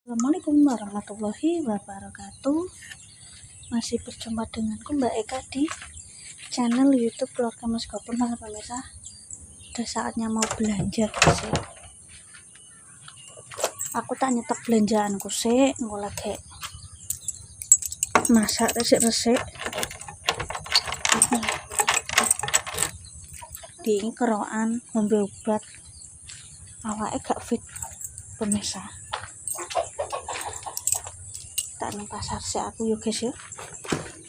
Assalamualaikum warahmatullahi wabarakatuh. Masih berjumpa denganku Mbak Eka di channel YouTube Keluarga Meskipun. Para pemirsa, udah saatnya mau belanja sih. Aku tak nyetok belanjaanku sih, engko lagi masak resik-resik. Di kerokan ngombe obat. Awake gak fit pemirsa. Tak nang pasar sih aku yo guys ya.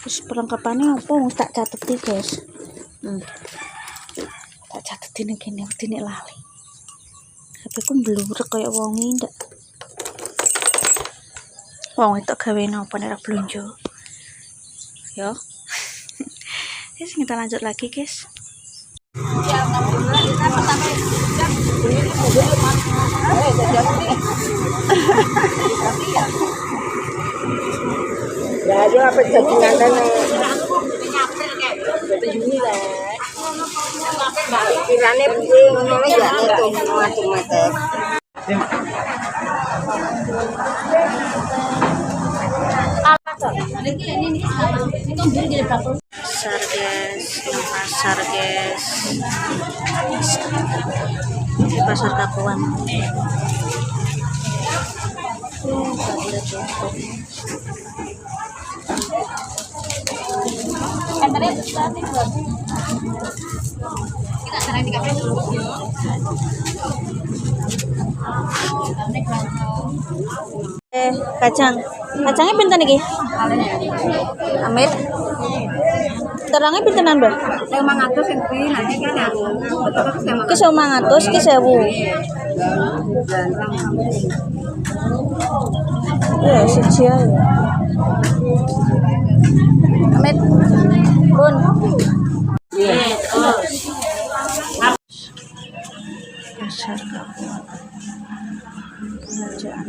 Terus perlengkapannya apa wis tak cateti guys. Tak cateti ning kene wedine lali. HP ku mblurek kaya wong ndak. Wong itu gawe napa nek blonjo. Yo. Wis kita lanjut lagi guys. Ya dia apa jagungan dan Juni lah. Kirane piye ngono ya itu macam-macam. Pasar guys, di pasar Kapuan. Kacangnya pinten iki? Amit. Terangnya pintenan, Mbak? 500 sing kuwi nanti kan aku. Ki 500, ki 1000. Ya, siji ae. Amit. Bun. Pasar Kapuan. Belanjaan.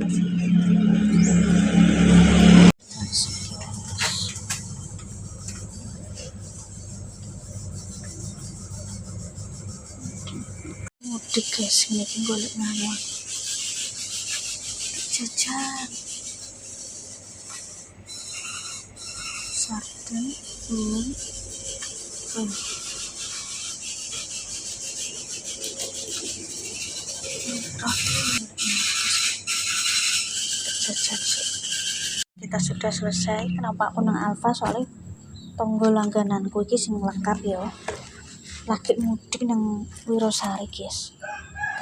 Mudik guys, ini golek ngawon. Jajan. Sarden, mie, kita sudah selesai. Kenapa aku nang Alfa? Soalnya tonggo langgananku iki sing lengkap ya. Lagi mudik nang Wirosari guys.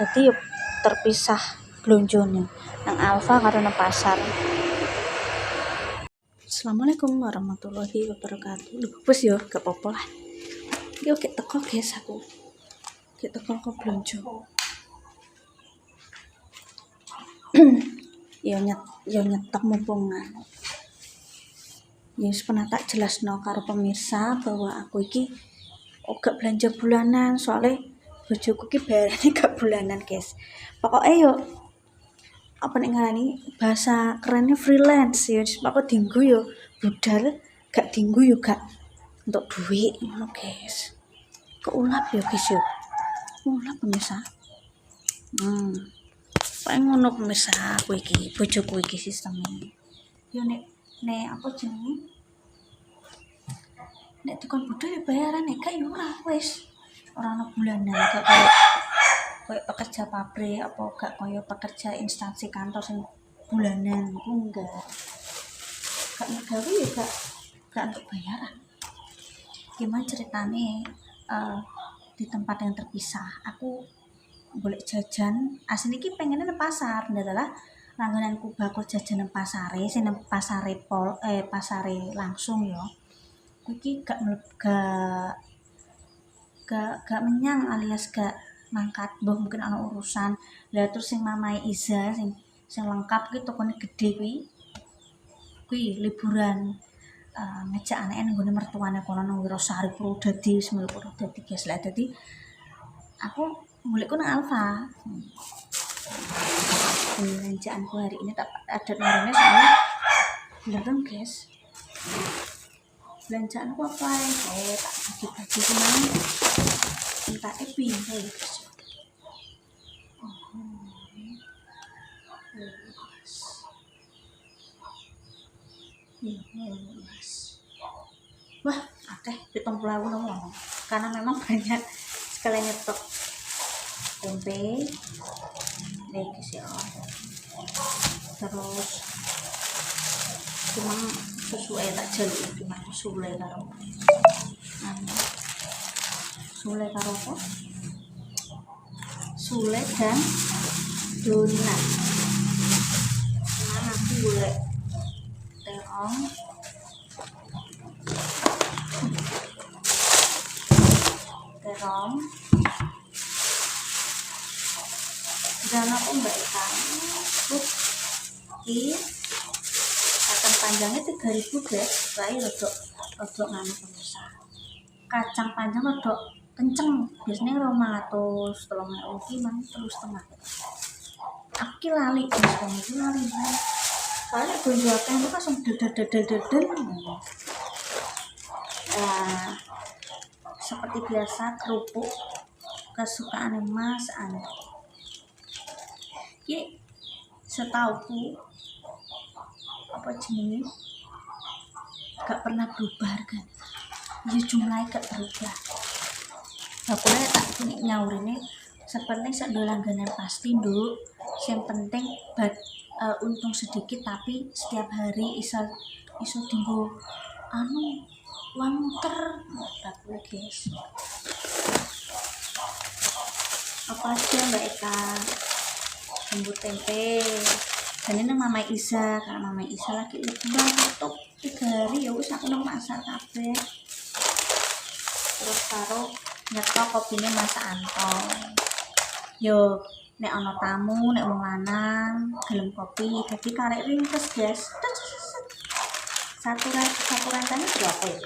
Jadi terpisah blonjone nang Alfa karo nang pasar. Assalamualaikum warahmatullahi wabarakatuh. Wes yo, gak apa-apa lah. Yo kek teko guys aku. Kek teko kok blonjo. yo nyetok mumpungan. Ya wis pernah tak jelasno karo pemirsa bahwa aku iki gak belanja bulanan, soalnya bojoku ki bayarane gak bulanan guys. Pokoknya yo apa nek ngarani bahasa kerennya freelance ya. Pokoknya dinggo yo budal, gak dinggo yo gak untuk duit ngono guys. Keulap yo guys yo. Ulap pemirsa. Paling ngono pemirsa aku iki, bojoku iki sistemnya. Yo nek apa jenenge? Nek dikon budal ya bayaran nek gak yo ora wis. Ora ono bulanan gak kayak pekerja pabrik apa gak kayak pekerja instansi kantor sing bulanan enggak. Gak gawe ya gak untuk bayaran. Gimana ceritane di tempat yang terpisah aku boleh jajan asli iki pengennya nang pasar adalah langgananku bakul jajan nang pasare sing nang pasare pasare langsung ya. Iki gak menyang alias gak mangkat mbah mungkin ana urusan. Lah terus sing mamae Iza sing lengkap ki tokone gede kuwi liburan ngejak anake nang gone mertuane kono nang Wirosari Purwodadi wis mlebu Purwodadi guys. Lah dadi aku mulaiku nang Alfa. Belanjaanku hari ini tak ada nomornya soalnya beneran guys. Belanjaanku apa ya? Tak bagi-bagi kemana? Entah epi guys. Wah, akeh 70.000 nomor. Karena memang banyak sekali nyetok tempe. Nih guys ya. Terus cuma susu tak jaluk cuma sule karo sule karo apa? Sule dan donat. Nah, aku golek terong dan aku mbak ikan ini kacang panjangnya 3.000 guys. Saya rodok nganu pemirsa, kacang panjang rodok kenceng biasanya 200 3.000 gimana terus setengah aku lali guys, itu lali soalnya gonjokan itu langsung dedel. Seperti biasa kerupuk kesukaan Mas Anto. Ini setauku apa jenis gak pernah berubah harga ya, jumlahnya gak berubah. Pokoknya tak nyaur ini seperti sak langganan pasti nduk. Yang penting untung sedikit tapi setiap hari iso tinggal uang muter tak guys. Apa aja Mbak Eka? Bumbu tempe. Dan ini Mama Isa, karena Mama Isa lagi liburan untuk 3 hari ya wis aku nang masak kabeh. Terus karo nyetok kopine Mas Anto. Yo nek ana tamu, nek wong lanang gelem kopi, dadi karek ringkes, guys. Satu rantangnya berapa ya?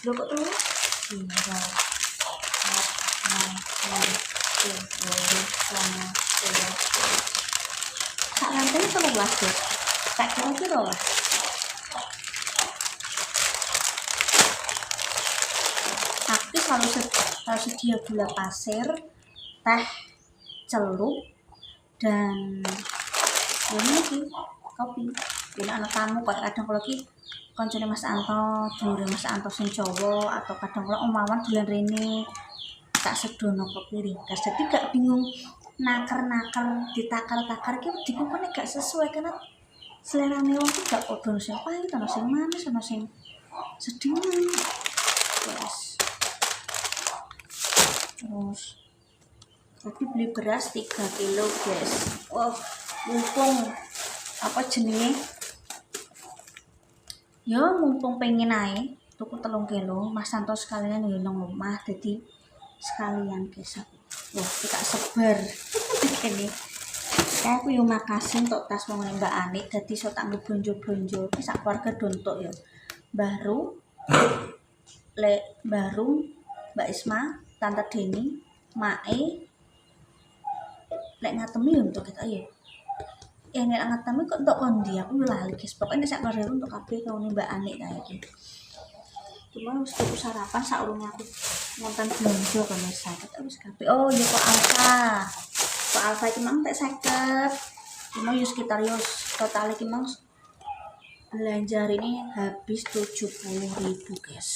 Loh kok tuh? Sak lantai 13 guys. Tak kira-kira lah. Aku selalu sedia gula pasir, teh, celup, dan ini sih kopi. Jadi anak tamu kadang kalau lagi koncone Mas Anto, dulure Mas Anto sing Jawa atau kadang kalau omawan dolan rene tak sedono kopi ringkas. Jadi gak bingung naker-naker ditakar-takar iki dikukune gak sesuai karena selera mewah itu gak podo sing pahit, ana sing manis, ana sing sedih. Yes. Terus tadi beli beras 3 kilo guys. Oh, mumpung apa jenenge? Ya mumpung pengen ae tuku 3 kilo, Mas Santo sekalian yo nang omah dadi sekalian guys aku. Wah, tidak sebar. Ini. Kayak aku yo makasih untuk tas wong Mbak Ani dadi iso tak blonjo-blonjo iki sak keluarga dontok yo. Baru Mbak Isma, Tante Deni, Mae lek ngatemi yo untuk kita ya. Nek ngatemi kok entuk kondi aku yo lali guys. Pokoknya sak keluarga untuk kabeh kaune Mbak Ani kae iki. Cuma wis tuku sarapan saurunge aku nonton belanja kan wis sakit wis kabeh. Oh ya kok Alfa iki mang tak 50. Cuma yo sekitar yo total iki mang belanja hari ini habis 70.000 guys.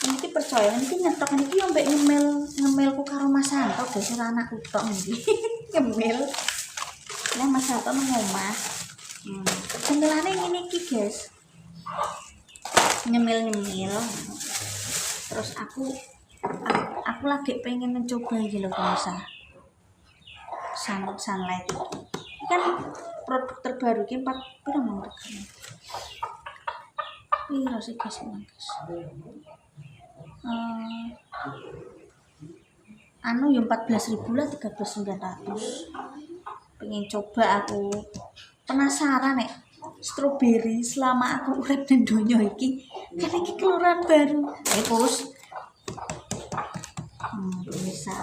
Ini percaya ini nyetok ini yo mbek ngemilku karo Mas Santo guys, anakku tok iki. Ngemil. Nah Mas Santo nang omah. Cemilane ngene iki guys. Nyemil terus aku lagi pengen mencoba iki lho pemirsa. Sunlight ini kan produk terbaru ki 4 piro nomor regane. Piro sih guys ini guys. Anu yo 14.000 lah 13.900. Pengen coba aku. Penasaran nek strawberry selama aku urip di donya iki kan iki keluaran baru. Terus bisa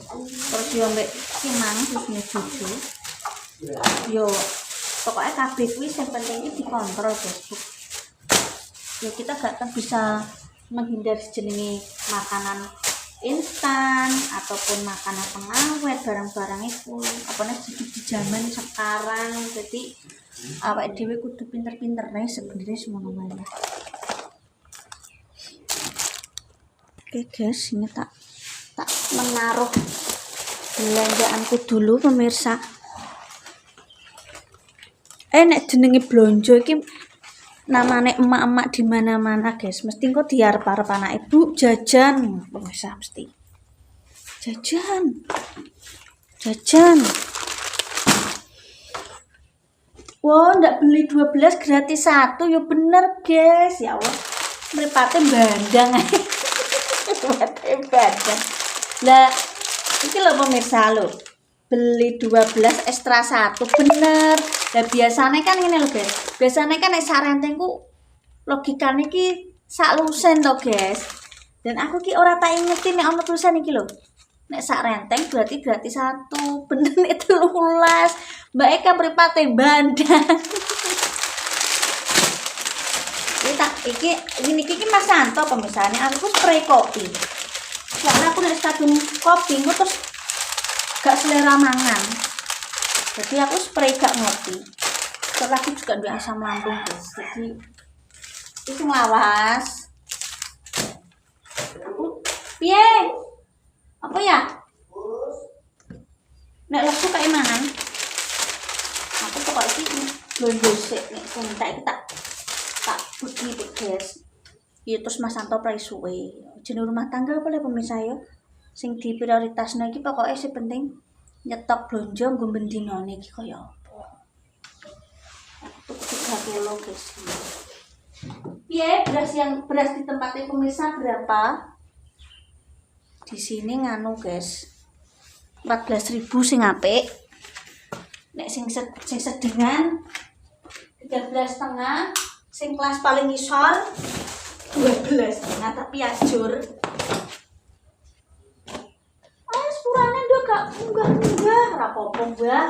terus yo mbek simang susune cucu yo pokoknya kabeh kuwi sing penting iki dikontrol guys. Ya kita gak kan bisa menghindari jenenge makanan instan ataupun makanan pengawet barang-barang itu apa di zaman sekarang. Jadi awake dhewe kudu pinter-pinter nih sebenarnya semono wae. Oke guys, ini tak menaruh belanjaanku dulu pemirsa. Nek jenenge blonjo iki namane emak-emak di mana-mana guys, mesti kok diarep-arep anak ibu jajan, pemirsa mesti. Jajan. Wow, ndak beli 12 gratis 1, ya bener guys. Ya Allah, mripate bandang ae. Mripate bandang. Lah, iki lho pemirsa lho. Beli 12 ekstra 1 bener. Lah biasane kan ngene lho guys. Biasane kan nek sak rentengku logikane iki sak lusen to guys. Dan aku ki ora tak ingeti nek ana tulisan iki lho. Nek sak renteng berarti gratis 1. Bener nek 13. Mbak Eka mripate bandang. Iki Mas Santo pemirsane aku spray kopi. Soalnya aku nek kadung kopi terus gak selera mangan. Jadi aku spray gak ngopi. Terus aku juga duwe asam lambung guys. Jadi itu lawas. Aku piye? Apa ya? Nek lesu kayak mana? Aku pokoknya iki blonjo sik nek entek iki tak begitu guys. Ya terus Mas Santo prai suwe. Jeneng rumah tangga apa le pemirsa ya? Sing di prioritasna iki pokoknya sing penting nyetok blonjo nggo bendinane iki kaya apa. Aku 30 guys. Piye beras di tempatnya pemirsa berapa? Di sini nganu guys. 14.000 sing apik. Nek sing sedengan 13,5, sing kelas paling ngisor 12,5 tapi ajur. Sepurane nduk gak munggah-munggah, ora apa-apa, Mbah.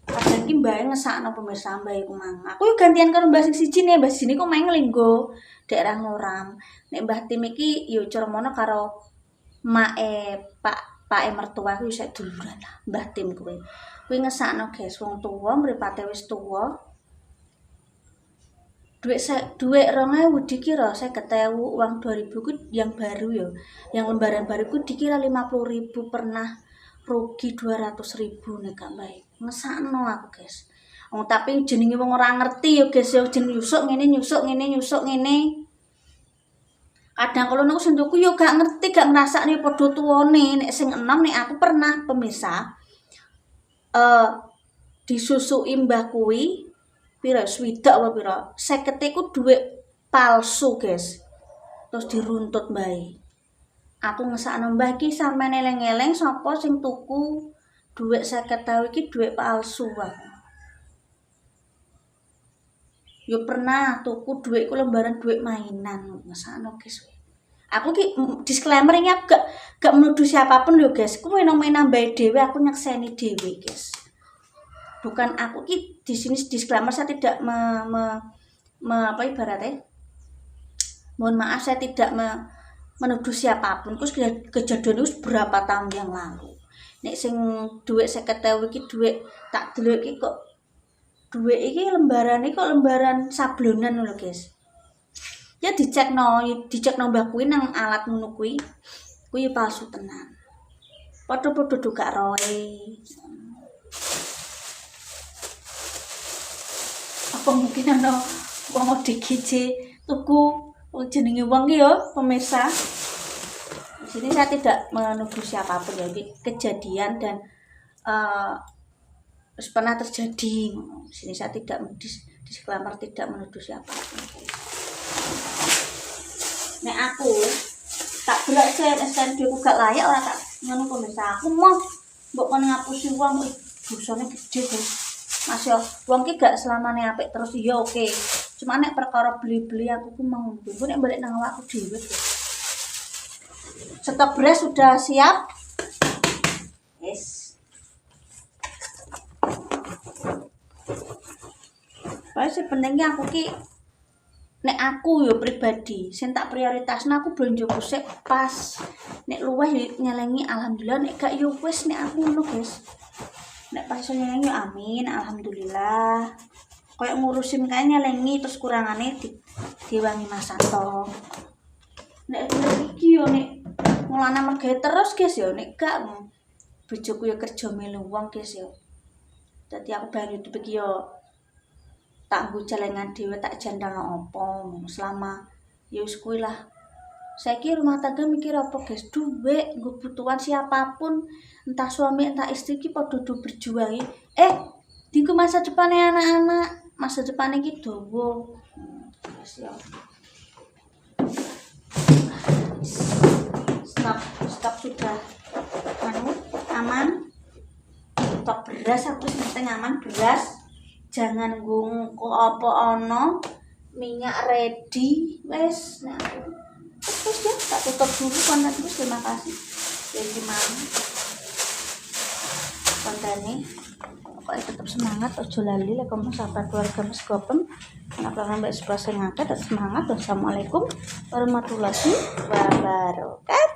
Kadang ki mbae ngesakno pemirsa mbae ku mang. Aku yo gantian karo Mbah sing siji ne, Mbah sini kok main nglinggo daerah Ngoram. Nek Mbah Tim iki yo Curmono karo mae Pak mertua ku isih duluran lah, Mbah Tim kuwi. Kuwi ngesakno guys, wong tuwa mripate wis tuwa. Duit 2.000 dikira 50.000, uang 2.000 ku yang baru ya. Yang lembaran baru ku dikira 50.000, pernah rugi 200.000 nek gak baik. Ngesakno aku guys. Tapi jenenge wong ora ngerti ya guys, ya jeneng nyusuk ngene. Kadang kalau niku sing tuku yo gak ngerti, gak ngrasakne padha tuwane. Nek sing enom nek aku pernah pemirsa disusui mbah kuwi pira swidak apa pira 50 ku dhuwit palsu guys. Terus diruntut mbae. Aku ngesakno mbah iki sampeyan eleng-eleng sapa sing tuku dhuwit 50.000 iki dhuwit palsu aku. Yo pernah tuku dhuwitku lembaran dhuwit mainan ngesakno guys. Aku ki disclaimer ini aku gak menuduh siapapun lho guys. Aku main-main mbae dhewe, aku nyekseni dhewe guys. Bukan aku ki di sini disclaimer, saya tidak apa ibaratnya. Mohon maaf, saya tidak menuduh siapapun. Kejadian itu berapa tahun yang lalu. Nek sing dhuwit 50.000 iki dhuwit tak delok iki kok dhuwit iki lembaran sablonan lho guys. Ya dicekno mbah kuwi nang alat ngono kuwi palsu tenan. Padha-padha gak roe. Apa mungkin ana wong DGJ tuku jenenge wong ki ya pemirsa. Di sini saya tidak menuduh siapapun ya, kejadian dan pernah terjadi. Di sini saya tidak disclaimer tidak menuduh siapapun. Nek aku tak belak SND ku gak layak ora tak ngono pemirsa. Aku mau mbok kon ngapusi wong dosane gede guys. Mas yo wong ki gak selamane apik terus ya oke. Cuma nek perkara beli-beli aku ku mau ngono. Nek balik nang awakku dhewe. Stok beras sudah siap. Yes. Paling pentingnya aku ki nek aku yo pribadi sing tak prioritasno aku blonjoku sik pas. Nek luwih yo nyelengi alhamdulillah, nek gak yo wis nek aku ngono guys. Nek pas iso nyelengi amin alhamdulillah. Kayak ngurusin kae nyelengi terus kurangane diwangi Mas Santo. Nek iki yo nek mulane mergawe terus guys yo nek gak bojoku yo kerja melu wong guys yo. Dadi aku bayar YouTube iki yo tak nggo celengan dhewe tak jandalno apa selama ya wis kuwi lah. Saiki rumah tangga mikir apa guys? Duit, nggo kebutuhan siapapun, entah suami entah istri ki padha berjuang. Dinggo masa depannya anak-anak, masa depannya ki dawa. Wis ya. Stok sudah aman. Stok beras aku penting aman beras. Jangan nggo apa ono minyak ready wes nah terus ya tak tutup dulu konten terus. Terima kasih jadi mana kontennya pokoknya tetap semangat ojo lali lek kamu sahabat keluarga Mas Gopem anak sampai sebelas ngangkat tetap semangat. Wassalamualaikum warahmatullahi wabarakatuh.